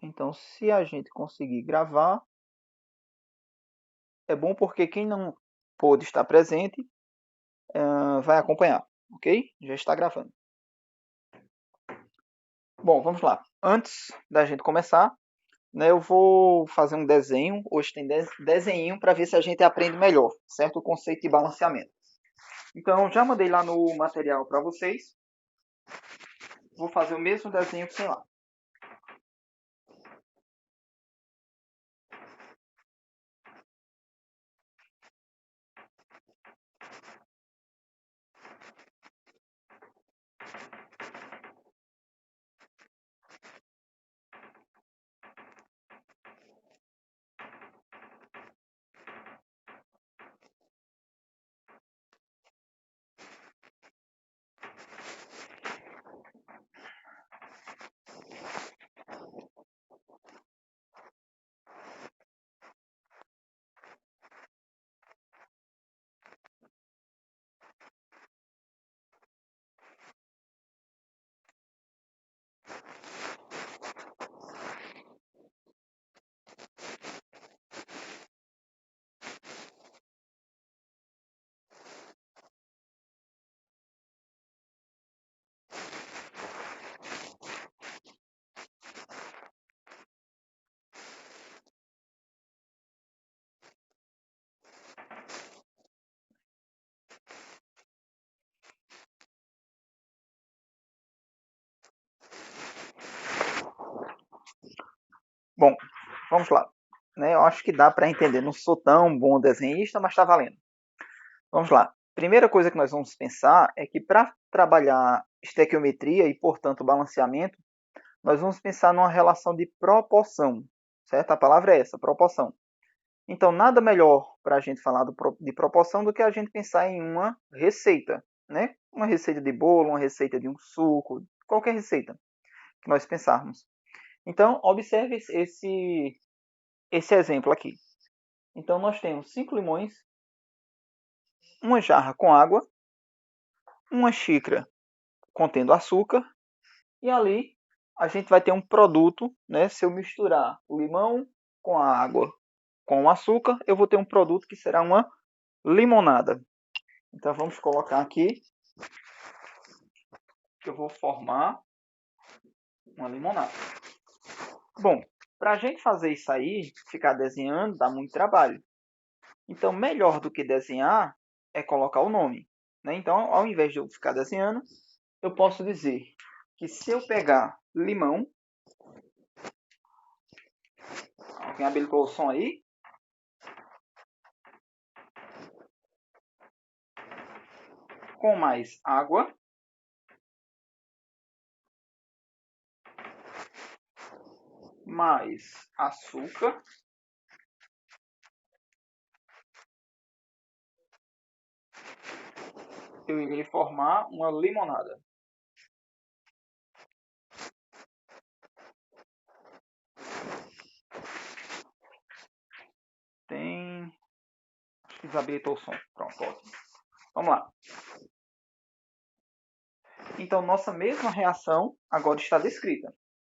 Então, se a gente conseguir gravar, é bom porque quem não pôde estar presente vai acompanhar, ok? Já está gravando. Bom, vamos lá. Antes da gente começar, né, eu vou fazer um desenho. Hoje tem desenho para ver se a gente aprende melhor, certo? O conceito de balanceamento. Então, já mandei lá no material para vocês. Vou fazer o mesmo desenho que tem lá. Bom, vamos lá. Né, eu acho que dá para entender. Não sou tão bom desenhista, mas está valendo. Vamos lá. Primeira coisa que nós vamos pensar é que para trabalhar estequiometria e, portanto, balanceamento, nós vamos pensar numa relação de proporção, certo? A palavra é essa, proporção. Então, nada melhor para a gente falar de proporção do que a gente pensar em uma receita, né? Uma receita de bolo, uma receita de um suco, qualquer receita que nós pensarmos. Então, observe esse exemplo aqui. Então, nós temos 5 limões, uma jarra com água, uma xícara contendo açúcar, e ali a gente vai ter um produto, né? Se eu misturar o limão com a água com o açúcar, eu vou ter um produto que será uma limonada. Então vamos colocar aqui que eu vou formar uma limonada. Bom, para a gente fazer isso aí, ficar desenhando, dá muito trabalho. Então, melhor do que desenhar é colocar o nome. Né? Então, ao invés de eu ficar desenhando, eu posso dizer que se eu pegar limão, alguém habilitou o som aí? Com mais água, mais açúcar, eu irei formar uma limonada. Tem... Acho que desabilitou o som. Pronto, ótimo. Vamos lá. Então, nossa mesma reação agora está descrita.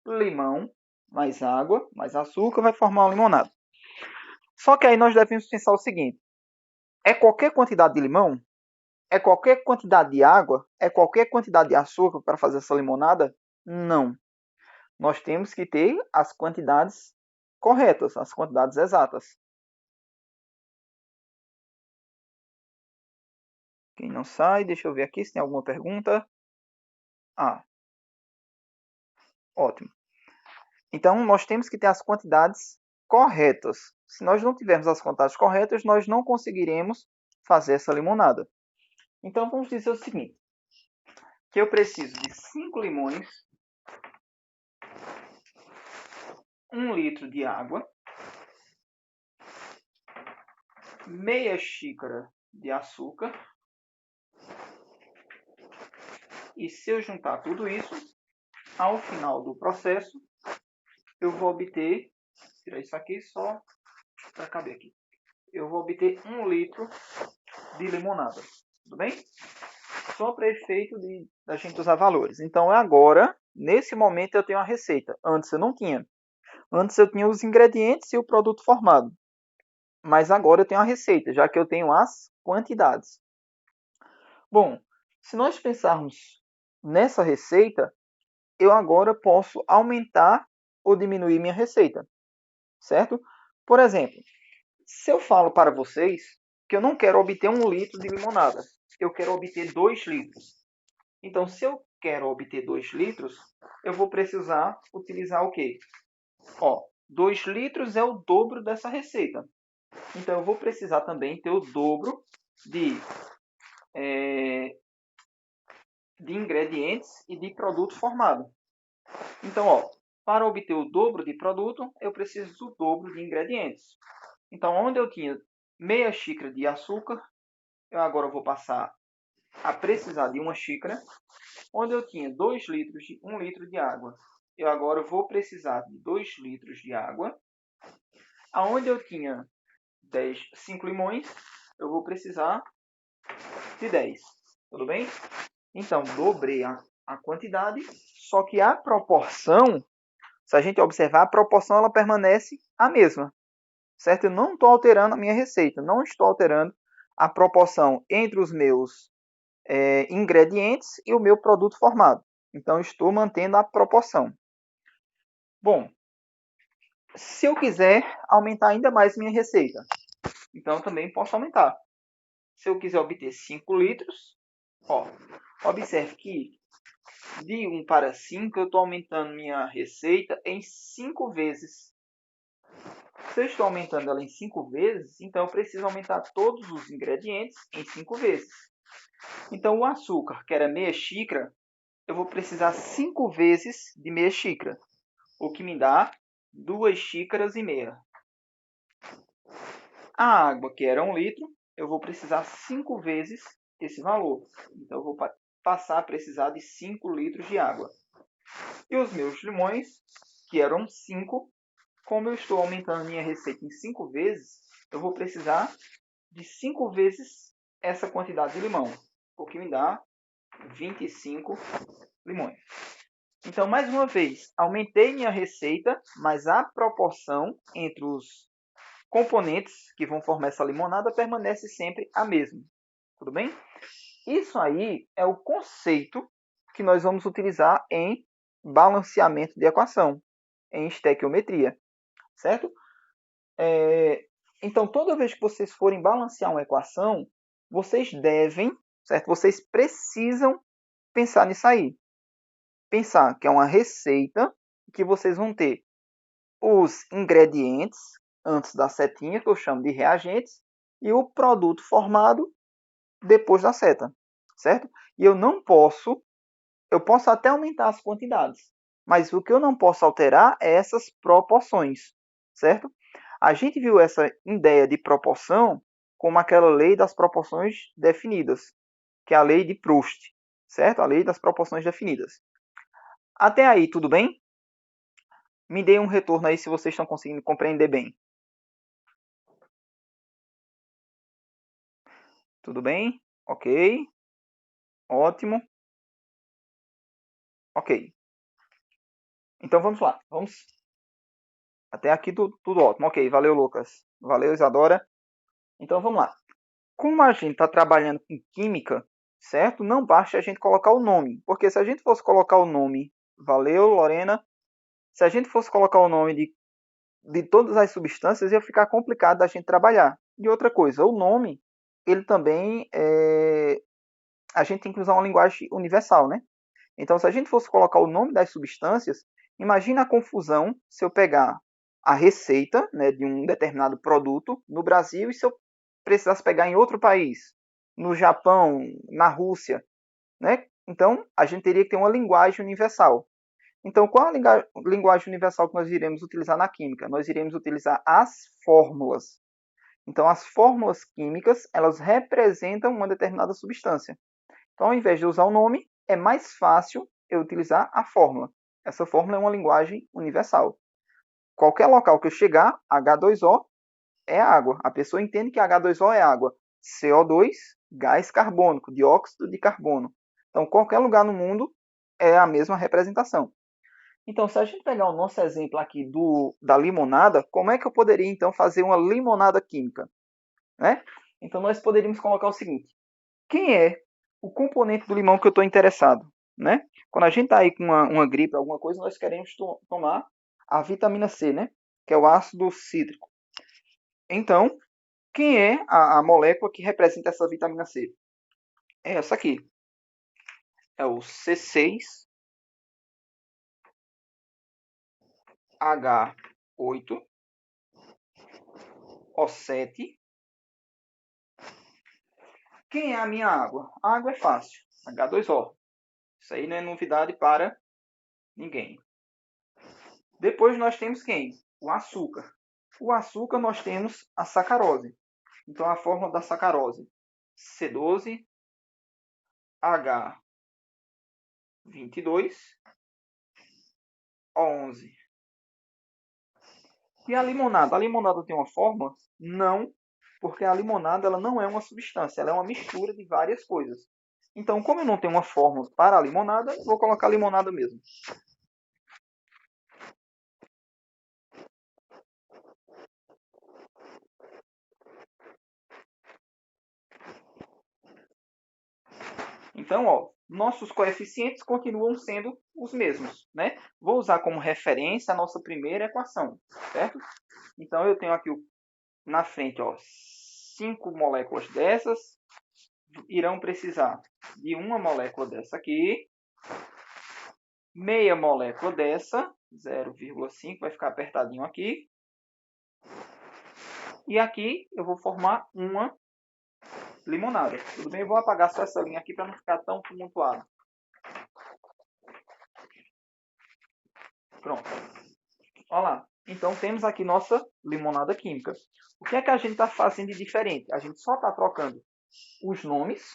Limão, mais água, mais açúcar, vai formar uma limonada. Só que aí nós devemos pensar o seguinte. É qualquer quantidade de limão? É qualquer quantidade de água? É qualquer quantidade de açúcar para fazer essa limonada? Não. Nós temos que ter as quantidades corretas, as quantidades exatas. Quem não sai, deixa eu ver aqui se tem alguma pergunta. Ah, ótimo. Então, nós temos que ter as quantidades corretas. Se nós não tivermos as quantidades corretas, nós não conseguiremos fazer essa limonada. Então, vamos dizer o seguinte, que eu preciso de 5 limões, 1 litro de água, meia xícara de açúcar, e se eu juntar tudo isso, ao final do processo, eu vou obter, vou tirar isso aqui só para caber aqui, eu vou obter 1 litro de limonada, tudo bem? Só para efeito da gente usar valores. Então, agora, nesse momento, eu tenho a receita. Antes eu não tinha. Antes eu tinha os ingredientes e o produto formado, mas agora eu tenho a receita, já que eu tenho as quantidades. Bom, se nós pensarmos nessa receita, eu agora posso aumentar ou diminuir minha receita, certo? Por exemplo, se eu falo para vocês que eu não quero obter 1 litro de limonada, eu quero obter 2 litros. Então, se eu quero obter 2 litros, eu vou precisar utilizar o quê? 2 litros é o dobro dessa receita. Então, eu vou precisar também ter o dobro de, de ingredientes e de produto formado. Então, para obter o dobro de produto, eu preciso do dobro de ingredientes. Então, onde eu tinha meia xícara de açúcar, eu agora vou passar a precisar de 1 xícara. Onde eu tinha 2 litros de 1 litro de água, eu agora vou precisar de 2 litros de água. Aonde eu tinha 5 limões, eu vou precisar de 10. Tudo bem? Então, dobrei a quantidade, só que a proporção, se a gente observar, a proporção ela permanece a mesma. Certo? Eu não estou alterando a minha receita, não estou alterando a proporção entre os meus ingredientes e o meu produto formado. Então, estou mantendo a proporção. Bom, se eu quiser aumentar ainda mais minha receita, então também posso aumentar. Se eu quiser obter 5 litros, observe que de 1 para 5 eu estou aumentando minha receita em 5 vezes. Se eu estou aumentando ela em 5 vezes, então eu preciso aumentar todos os ingredientes em 5 vezes. Então o açúcar, que era meia xícara, eu vou precisar 5 vezes de meia xícara, o que me dá 2 xícaras e meia. A água, que era 1 litro, eu vou precisar 5 vezes esse valor. Então, eu vou passar a precisar de 5 litros de água. E os meus limões, que eram 5, como eu estou aumentando minha receita em 5 vezes, eu vou precisar de 5 vezes essa quantidade de limão, o que me dá 25 limões. Então, mais uma vez, aumentei minha receita, mas a proporção entre os componentes que vão formar essa limonada permanece sempre a mesma. Tudo bem? Isso aí é o conceito que nós vamos utilizar em balanceamento de equação, em estequiometria, certo? Então, toda vez que vocês forem balancear uma equação, vocês devem, certo? Vocês precisam pensar nisso aí. Pensar que é uma receita que vocês vão ter os ingredientes antes da setinha, que eu chamo de reagentes, e o produto formado depois da seta, certo? E eu posso até aumentar as quantidades, mas o que eu não posso alterar é essas proporções, certo? A gente viu essa ideia de proporção como aquela lei das proporções definidas, que é a lei de Proust, certo? A lei das proporções definidas. Até aí, tudo bem? Me deem um retorno aí se vocês estão conseguindo compreender bem. Tudo bem? Ok. Ótimo. Ok. Então vamos lá. Vamos. Até aqui tudo ótimo. Ok. Valeu, Lucas. Valeu, Isadora. Então vamos lá. Como a gente está trabalhando com química, certo? Não basta a gente colocar o nome. Porque se a gente fosse colocar o nome. Valeu, Lorena. Se a gente fosse colocar o nome de todas as substâncias, ia ficar complicado da gente trabalhar. E outra coisa, o nome, ele também a gente tem que usar uma linguagem universal, né? Então, se a gente fosse colocar o nome das substâncias, imagina a confusão se eu pegar a receita, né, de um determinado produto no Brasil e se eu precisasse pegar em outro país, no Japão, na Rússia, né? Então, a gente teria que ter uma linguagem universal. Então, qual a linguagem universal que nós iremos utilizar na química? Nós iremos utilizar as fórmulas. Então, as fórmulas químicas, elas representam uma determinada substância. Então, ao invés de usar o nome, é mais fácil eu utilizar a fórmula. Essa fórmula é uma linguagem universal. Qualquer local que eu chegar, H2O é água. A pessoa entende que H2O é água. CO2, gás carbônico, dióxido de carbono. Então, qualquer lugar no mundo é a mesma representação. Então, se a gente pegar o nosso exemplo aqui da limonada, como é que eu poderia então fazer uma limonada química, né? Então, nós poderíamos colocar o seguinte: quem é o componente do limão que eu estou interessado, né? Quando a gente está aí com uma gripe, alguma coisa, nós queremos tomar a vitamina C, né? Que é o ácido cítrico. Então, quem é a molécula que representa essa vitamina C? É essa aqui. É o C6H8O7. Quem é a minha água? A água é fácil. H2O. Isso aí não é novidade para ninguém. Depois nós temos quem? O açúcar. O açúcar nós temos a sacarose. Então a fórmula da sacarose: C12H22O11. E a limonada? A limonada tem uma fórmula? Não, porque a limonada ela não é uma substância, ela é uma mistura de várias coisas. Então, como eu não tenho uma fórmula para a limonada, eu vou colocar limonada mesmo. Então, ó, nossos coeficientes continuam sendo os mesmos, né? Vou usar como referência a nossa primeira equação, certo? Então, eu tenho aqui na frente, ó, 5 moléculas dessas irão precisar de uma molécula dessa aqui, meia molécula dessa, 0,5, vai ficar apertadinho aqui. E aqui eu vou formar uma limonada. Tudo bem? Eu vou apagar só essa linha aqui para não ficar tão tumultuado. Pronto. Olha lá. Então temos aqui nossa limonada química. O que é que a gente está fazendo de diferente? A gente só está trocando os nomes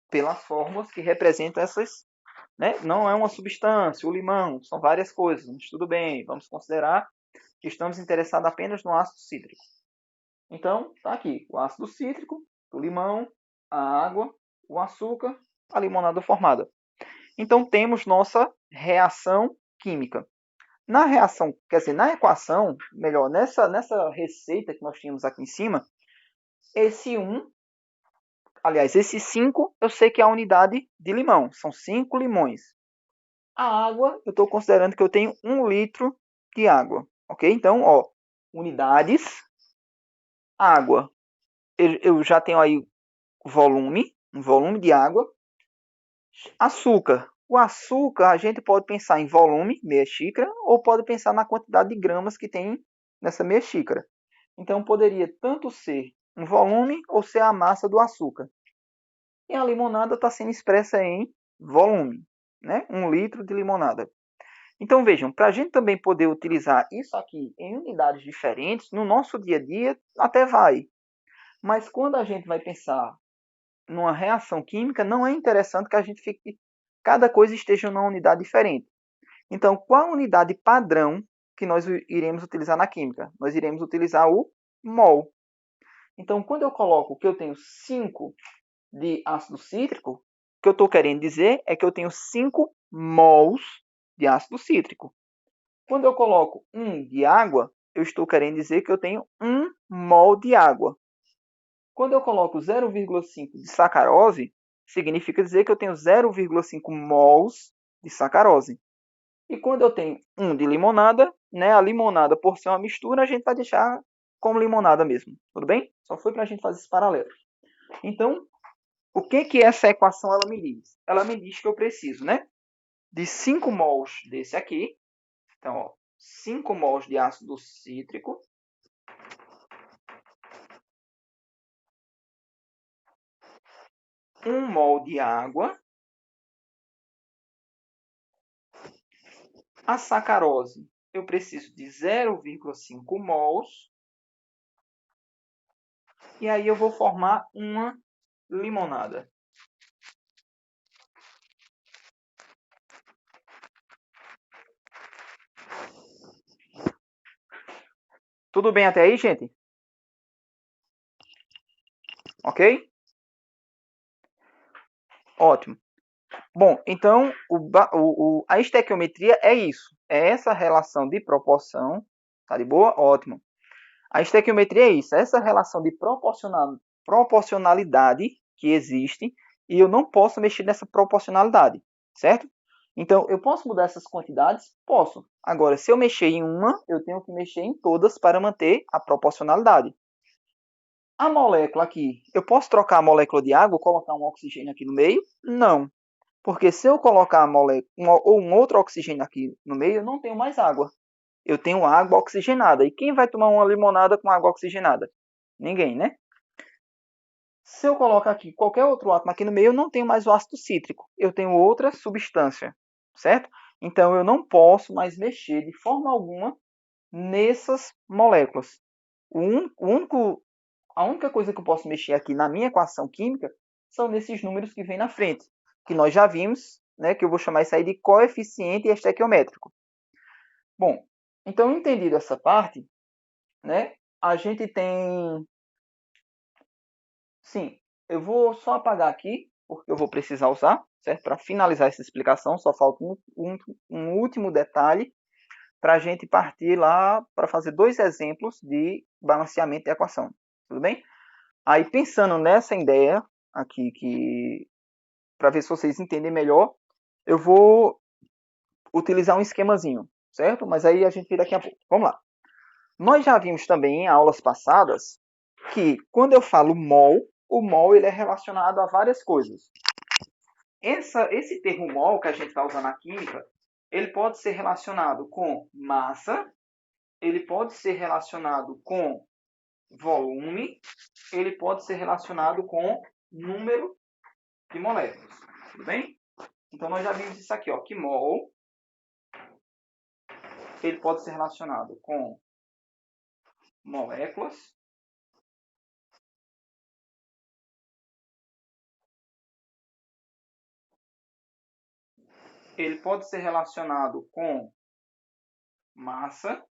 pelas fórmulas que representam essas, né? Não é uma substância, o limão, são várias coisas. Mas tudo bem, vamos considerar que estamos interessados apenas no ácido cítrico. Então, está aqui o ácido cítrico, o limão, a água, o açúcar, a limonada formada. Então, temos nossa reação química. Na reação, quer dizer, na equação, melhor, nessa receita que nós tínhamos aqui em cima, esse 5, eu sei que é a unidade de limão. São 5 limões. A água, eu estou considerando que eu tenho 1 litro de água. Ok? Então, ó, unidades, água. Eu já tenho aí volume, um volume de água. Açúcar. O açúcar, a gente pode pensar em volume, meia xícara, ou pode pensar na quantidade de gramas que tem nessa meia xícara. Então, poderia tanto ser um volume ou ser a massa do açúcar. E a limonada está sendo expressa em volume, né? 1 litro de limonada. Então, vejam, para a gente também poder utilizar isso aqui em unidades diferentes, no nosso dia a dia até vai. Mas quando a gente vai pensar numa reação química, não é interessante que a gente fique cada coisa esteja numa unidade diferente. Então, qual a unidade padrão que nós iremos utilizar na química? Nós iremos utilizar o mol. Então, quando eu coloco que eu tenho 5 de ácido cítrico, o que eu estou querendo dizer é que eu tenho 5 mols de ácido cítrico. Quando eu coloco 1 de água, eu estou querendo dizer que eu tenho 1 mol de água. Quando eu coloco 0,5 de sacarose, significa dizer que eu tenho 0,5 mols de sacarose. E quando eu tenho 1 de limonada, né, a limonada, por ser uma mistura, a gente vai deixar como limonada mesmo. Tudo bem? Só foi para a gente fazer esse paralelo. Então, o que essa equação ela me diz? Ela me diz que eu preciso, né, de 5 mols desse aqui. Então, ó, 5 mols de ácido cítrico. 1 mol de água. A sacarose, eu preciso de 0,5 mols. E aí eu vou formar uma limonada. Tudo bem até aí, gente? Ok? Ótimo. Bom, então a estequiometria é isso. É essa relação de proporção. Tá de boa? Ótimo. A estequiometria é isso. É essa relação de proporcionalidade que existe e eu não posso mexer nessa proporcionalidade, certo? Então, eu posso mudar essas quantidades? Posso. Agora, se eu mexer em uma, eu tenho que mexer em todas para manter a proporcionalidade. A molécula aqui, eu posso trocar a molécula de água, colocar um oxigênio aqui no meio? Não. Porque se eu colocar ou um outro oxigênio aqui no meio, eu não tenho mais água. Eu tenho água oxigenada. E quem vai tomar uma limonada com água oxigenada? Ninguém, né? Se eu colocar aqui qualquer outro átomo aqui no meio, eu não tenho mais o ácido cítrico. Eu tenho outra substância, certo? Então eu não posso mais mexer de forma alguma nessas moléculas. A única coisa que eu posso mexer aqui na minha equação química são nesses números que vem na frente, que nós já vimos, né, que eu vou chamar isso aí de coeficiente estequiométrico. Bom, então entendido essa parte, né, a gente tem... Sim, eu vou só apagar aqui, porque eu vou precisar usar, certo? Para finalizar essa explicação, só falta um último detalhe para a gente partir lá para fazer dois exemplos de balanceamento de equação. Tudo bem? Aí, pensando nessa ideia aqui, que para ver se vocês entendem melhor, eu vou utilizar um esquemazinho, certo? Mas aí a gente vê daqui a pouco. Vamos lá. Nós já vimos também em aulas passadas que quando eu falo mol, o mol ele é relacionado a várias coisas. Esse termo mol que a gente está usando na química, ele pode ser relacionado com massa, ele pode ser relacionado com volume, ele pode ser relacionado com número de moléculas. Tudo bem? Então nós já vimos isso aqui, ó, que mol ele pode ser relacionado com moléculas, ele pode ser relacionado com massa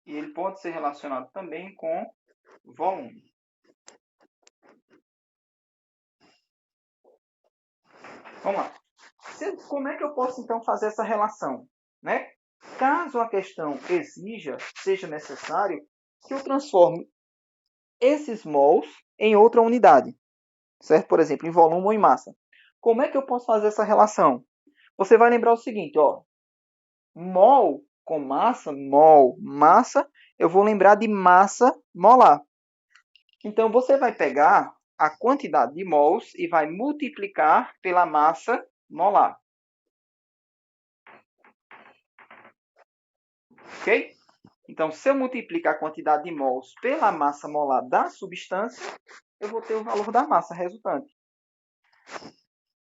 e ele pode ser relacionado também com volume. Vamos lá. Como é que eu posso então fazer essa relação, né? Caso a questão exija, seja necessário, que eu transforme esses mols em outra unidade, certo? Por exemplo, em volume ou em massa. Como é que eu posso fazer essa relação? Você vai lembrar o seguinte, ó, mol com massa, mol, massa, eu vou lembrar de massa molar. Então, você vai pegar a quantidade de mols e vai multiplicar pela massa molar. Ok? Então, se eu multiplicar a quantidade de mols pela massa molar da substância, eu vou ter o valor da massa resultante.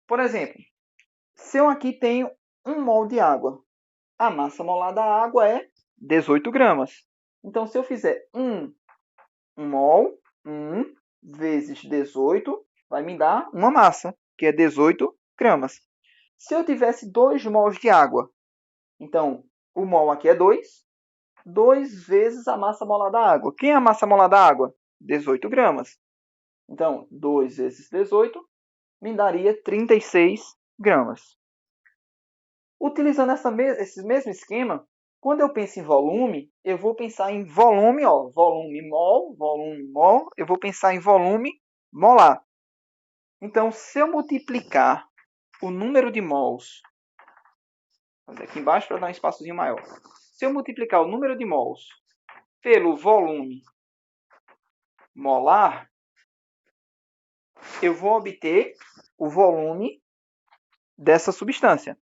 Por exemplo, se eu aqui tenho 1 mol de água, a massa molar da água é 18 gramas. Então, se eu fizer 1 mol, 1 vezes 18, vai me dar uma massa, que é 18 gramas. Se eu tivesse 2 mols de água, então o mol aqui é 2, 2 vezes a massa molar da água. Quem é a massa molar da água? 18 gramas. Então, 2 vezes 18 me daria 36 gramas. Utilizando esse mesmo esquema, quando eu penso em volume, eu vou pensar em volume, ó, volume mol, eu vou pensar em volume molar. Então, se eu multiplicar o número de mols, vou fazer aqui embaixo para dar um espaçozinho maior. Se eu multiplicar o número de mols pelo volume molar, eu vou obter o volume dessa substância.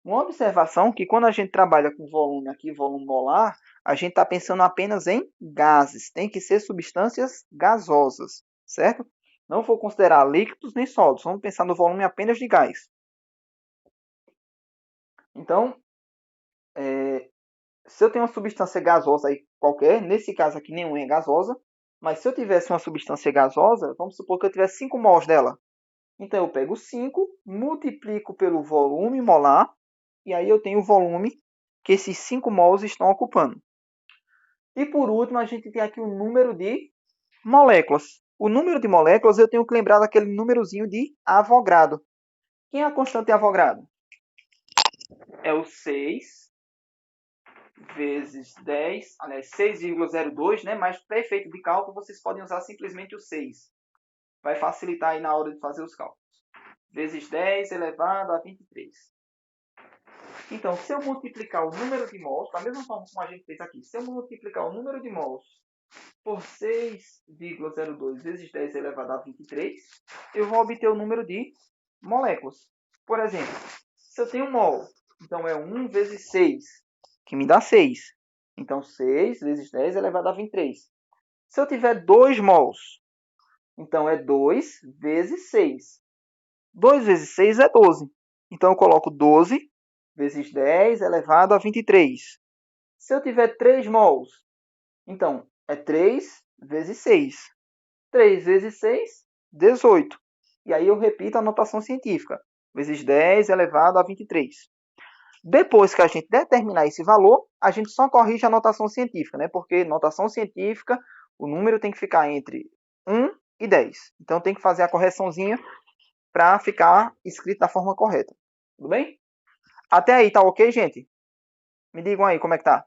Uma observação que quando a gente trabalha com volume aqui, volume molar, a gente está pensando apenas em gases. Tem que ser substâncias gasosas, certo? Não vou considerar líquidos nem sólidos. Vamos pensar no volume apenas de gás. Então, se eu tenho uma substância gasosa aí qualquer, nesse caso aqui nenhuma é gasosa, mas se eu tivesse uma substância gasosa, vamos supor que eu tivesse 5 mols dela. Então eu pego 5, multiplico pelo volume molar, e aí eu tenho o volume que esses 5 mols estão ocupando. E por último, a gente tem aqui o número de moléculas. O número de moléculas eu tenho que lembrar daquele númerozinho de Avogadro. Quem é a constante de Avogadro? É o 6 vezes 10, aliás, 6,02, né? Mas para efeito de cálculo, vocês podem usar simplesmente o 6. Vai facilitar aí na hora de fazer os cálculos. Vezes 10 elevado a 23. Então, se eu multiplicar o número de mols, da mesma forma como a gente fez aqui, se eu multiplicar o número de mols por 6,02 vezes 10 elevado a 23, eu vou obter o número de moléculas. Por exemplo, se eu tenho um mol, então é 1 vezes 6, que me dá 6. Então, 6 vezes 10 elevado a 23. Se eu tiver 2 mols, então é 2 vezes 6. 2 vezes 6 é 12. Então, eu coloco 12 vezes 10 elevado a 23. Se eu tiver 3 mols, então é 3 vezes 6. 3 vezes 6, 18. E aí eu repito a notação científica. Vezes 10 elevado a 23. Depois que a gente determinar esse valor, a gente só corrige a notação científica, né? Porque notação científica, o número tem que ficar entre 1 e 10. Então tem que fazer a correçãozinha para ficar escrito da forma correta. Tudo bem? Até aí, tá ok, gente? Me digam aí como é que tá.